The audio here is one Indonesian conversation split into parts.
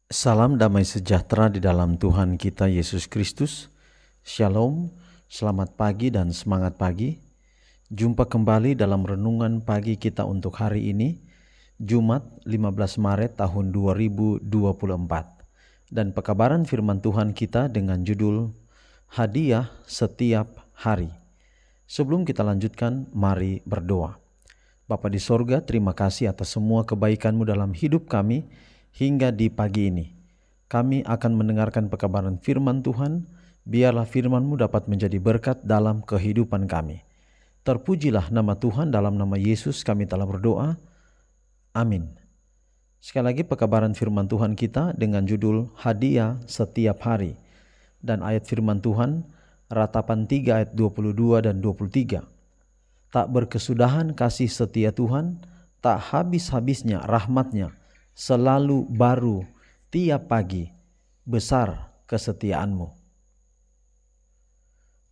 Salam damai sejahtera di dalam Tuhan kita Yesus Kristus. Shalom, selamat pagi dan semangat pagi. Jumpa kembali dalam renungan pagi kita untuk hari ini, Jumat 15 Maret tahun 2024. Dan pekabaran firman Tuhan kita dengan judul Hadiah Setiap Hari. Sebelum kita lanjutkan, mari berdoa. Bapa di sorga, terima kasih atas semua kebaikan-Mu dalam hidup kami hingga di pagi ini. Kami akan mendengarkan pekabaran firman Tuhan, biarlah firman-Mu dapat menjadi berkat dalam kehidupan kami. Terpujilah nama Tuhan, dalam nama Yesus kami telah berdoa. Amin. Sekali lagi pekabaran firman Tuhan kita dengan judul Hadiah Setiap Hari. Dan ayat firman Tuhan, Ratapan 3 ayat 22 dan 23. Tak berkesudahan kasih setia Tuhan, tak habis-habisnya rahmat-Nya, selalu baru tiap pagi, besar kesetiaan-Mu.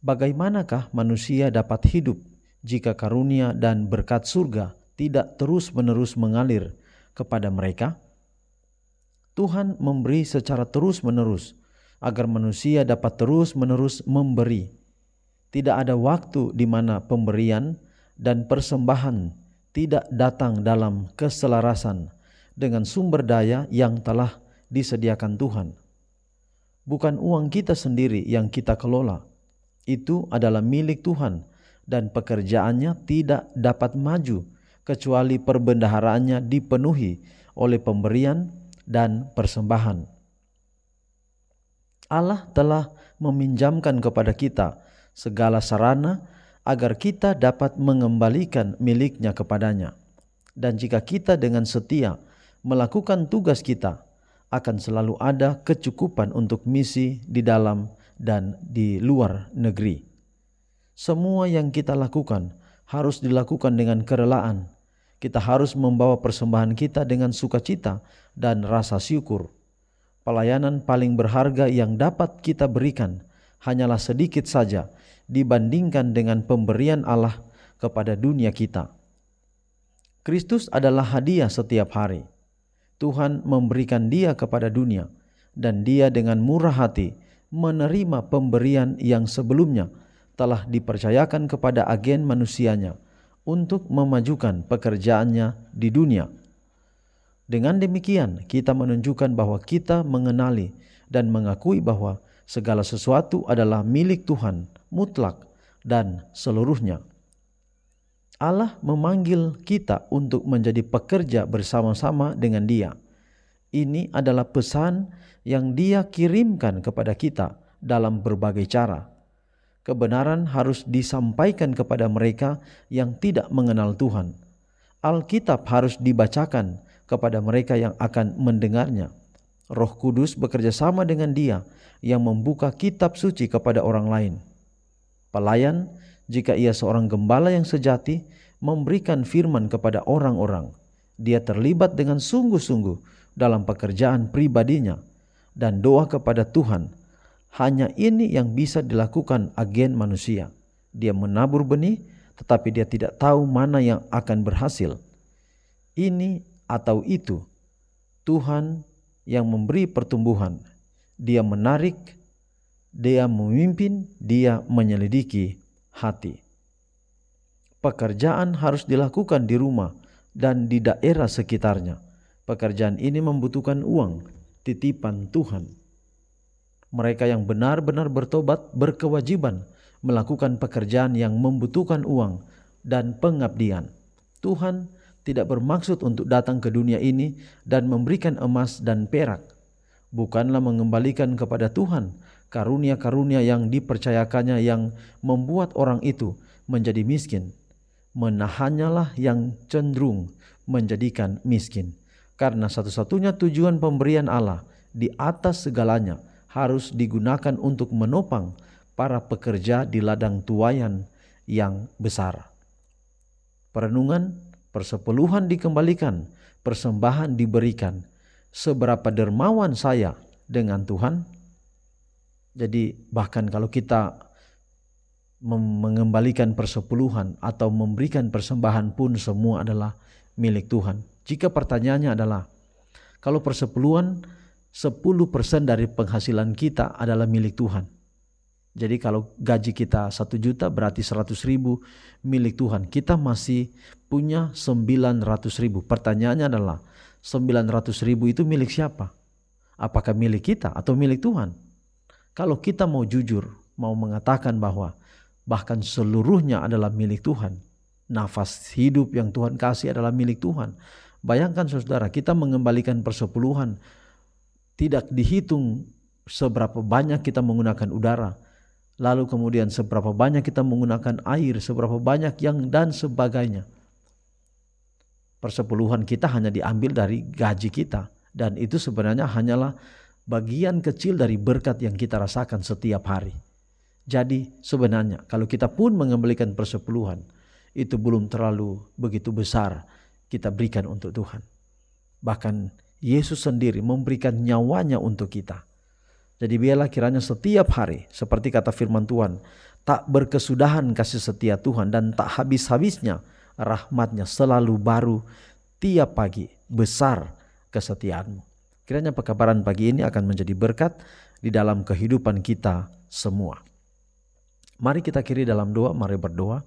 Bagaimanakah manusia dapat hidup jika karunia dan berkat surga tidak terus-menerus mengalir kepada mereka? Tuhan memberi secara terus-menerus agar manusia dapat terus-menerus memberi. Tidak ada waktu di mana pemberian dan persembahan tidak datang dalam keselarasan dengan sumber daya yang telah disediakan Tuhan. Bukan uang kita sendiri yang kita kelola. Itu adalah milik Tuhan dan pekerjaannya tidak dapat maju kecuali perbendaharaannya dipenuhi oleh pemberian dan persembahan. Allah telah meminjamkan kepada kita segala sarana agar kita dapat mengembalikan miliknya kepadanya. Dan jika kita dengan setia melakukan tugas kita, akan selalu ada kecukupan untuk misi di dalam dan di luar negeri. Semua yang kita lakukan harus dilakukan dengan kerelaan. Kita harus membawa persembahan kita dengan sukacita dan rasa syukur. Pelayanan paling berharga yang dapat kita berikan hanyalah sedikit saja dibandingkan dengan pemberian Allah kepada dunia kita. Kristus adalah hadiah setiap hari. Tuhan memberikan Dia kepada dunia, dan Dia dengan murah hati menerima pemberian yang sebelumnya telah dipercayakan kepada agen manusianya untuk memajukan pekerjaannya di dunia. Dengan demikian, kita menunjukkan bahwa kita mengenali dan mengakui bahwa segala sesuatu adalah milik Tuhan, mutlak dan seluruhnya. Allah memanggil kita untuk menjadi pekerja bersama-sama dengan Dia. Ini adalah pesan yang Dia kirimkan kepada kita dalam berbagai cara. Kebenaran harus disampaikan kepada mereka yang tidak mengenal Tuhan. Alkitab harus dibacakan kepada mereka yang akan mendengarnya. Roh Kudus bekerja sama dengan Dia yang membuka kitab suci kepada orang lain. Pelayan, jika ia seorang gembala yang sejati, memberikan firman kepada orang-orang. Dia terlibat dengan sungguh-sungguh dalam pekerjaan pribadinya dan doa kepada Tuhan. Hanya ini yang bisa dilakukan agen manusia. Dia menabur benih, tetapi dia tidak tahu mana yang akan berhasil. Ini atau itu, Tuhan yang memberi pertumbuhan. Dia menarik, Dia memimpin, Dia menyelidiki hati. Pekerjaan harus dilakukan di rumah dan di daerah sekitarnya. Pekerjaan ini membutuhkan uang, titipan Tuhan. Mereka yang benar-benar bertobat berkewajiban melakukan pekerjaan yang membutuhkan uang dan pengabdian. Tuhan tidak bermaksud untuk datang ke dunia ini dan memberikan emas dan perak. Bukanlah mengembalikan kepada Tuhan karunia-karunia yang dipercayakannya yang membuat orang itu menjadi miskin. Menahannya lah yang cenderung menjadikan miskin. Karena satu-satunya tujuan pemberian Allah di atas segalanya harus digunakan untuk menopang para pekerja di ladang tuaian yang besar. Perenungan, persepuluhan dikembalikan, persembahan diberikan. Seberapa dermawan saya dengan Tuhan? Jadi bahkan kalau kita mengembalikan persepuluhan atau memberikan persembahan pun semua adalah milik Tuhan. Jika pertanyaannya adalah, kalau persepuluhan 10% dari penghasilan kita adalah milik Tuhan. Jadi kalau gaji kita 1 juta berarti 100.000 milik Tuhan. Kita masih punya 900.000. Pertanyaannya adalah 900.000 itu milik siapa? Apakah milik kita atau milik Tuhan? Kalau kita mau jujur, mau mengatakan bahwa bahkan seluruhnya adalah milik Tuhan. Nafas hidup yang Tuhan kasih adalah milik Tuhan. Bayangkan saudara, kita mengembalikan persepuluhan. Tidak dihitung seberapa banyak kita menggunakan udara. Lalu kemudian seberapa banyak kita menggunakan air, seberapa banyak yang dan sebagainya. Persepuluhan kita hanya diambil dari gaji kita. Dan itu sebenarnya hanyalah bagian kecil dari berkat yang kita rasakan setiap hari. Jadi sebenarnya kalau kita pun mengembalikan persepuluhan, itu belum terlalu begitu besar kita berikan untuk Tuhan. Bahkan Yesus sendiri memberikan nyawanya untuk kita. Jadi biarlah kiranya setiap hari, seperti kata firman Tuhan, tak berkesudahan kasih setia Tuhan dan tak habis-habisnya rahmatnya selalu baru tiap pagi, besar kesetiaanmu. Kiranya pekabaran pagi ini akan menjadi berkat di dalam kehidupan kita semua. Mari kita akhiri dalam doa, mari berdoa.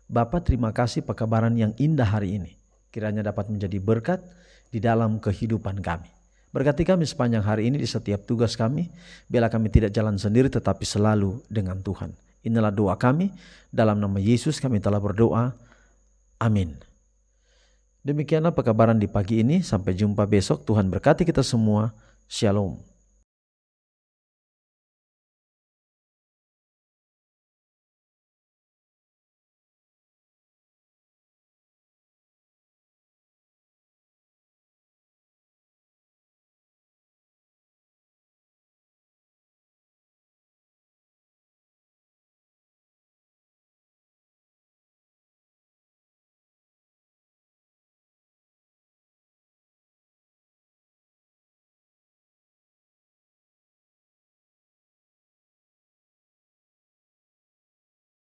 Bapa, terima kasih pekabaran yang indah hari ini. Kiranya dapat menjadi berkat di dalam kehidupan kami. Berkati kami sepanjang hari ini di setiap tugas kami. Biarlah kami tidak jalan sendiri tetapi selalu dengan Tuhan. Inilah doa kami. Dalam nama Yesus kami telah berdoa. Amin. Demikianlah pekabaran di pagi ini. Sampai jumpa besok. Tuhan berkati kita semua. Shalom.